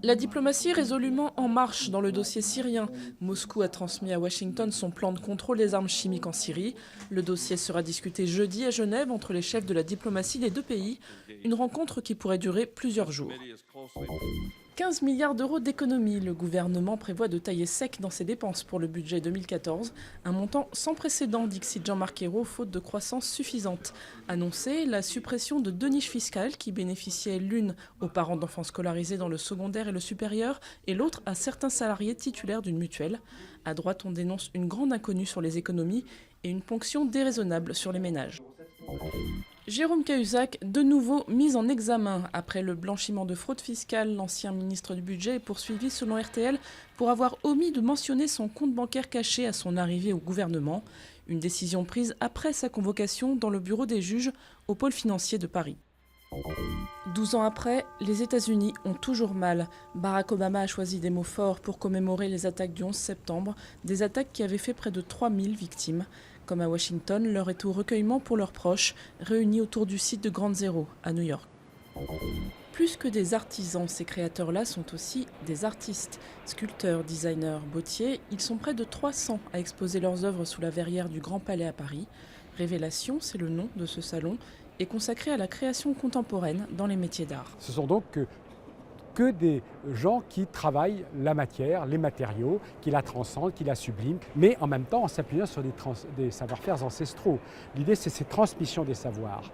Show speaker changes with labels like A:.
A: La diplomatie est résolument en marche dans le dossier syrien. Moscou a transmis à Washington son plan de contrôle des armes chimiques en Syrie. Le dossier sera discuté jeudi à Genève entre les chefs de la diplomatie des deux pays. Une rencontre qui pourrait durer plusieurs jours. 15 milliards d'euros d'économies. Le gouvernement prévoit de tailler sec dans ses dépenses pour le budget 2014. Un montant sans précédent, dixit Jean-Marc Ayrault, faute de croissance suffisante. Annoncé, la suppression de deux niches fiscales qui bénéficiaient l'une aux parents d'enfants scolarisés dans le secondaire et le supérieur et l'autre à certains salariés titulaires d'une mutuelle. À droite, on dénonce une grande inconnue sur les économies et une ponction déraisonnable sur les ménages. Jérôme Cahuzac, de nouveau mis en examen. Après le blanchiment de fraude fiscale, l'ancien ministre du Budget est poursuivi selon RTL pour avoir omis de mentionner son compte bancaire caché à son arrivée au gouvernement. Une décision prise après sa convocation dans le bureau des juges au pôle financier de Paris. 12 ans après, les États-Unis ont toujours mal. Barack Obama a choisi des mots forts pour commémorer les attaques du 11 septembre, des attaques qui avaient fait près de 3000 victimes. Comme à Washington, l'heure est au recueillement pour leurs proches, réunis autour du site de Ground Zero, à New York. Plus que des artisans, ces créateurs-là sont aussi des artistes. Sculpteurs, designers, bottiers, ils sont près de 300 à exposer leurs œuvres sous la verrière du Grand Palais à Paris. Révélation, c'est le nom de ce salon, est consacré à la création contemporaine dans les métiers d'art.
B: Ce sont donc que des gens qui travaillent la matière, les matériaux, qui la transcendent, qui la subliment, mais en même temps en s'appuyant sur des savoir-faire ancestraux. L'idée, c'est cette transmission des savoirs.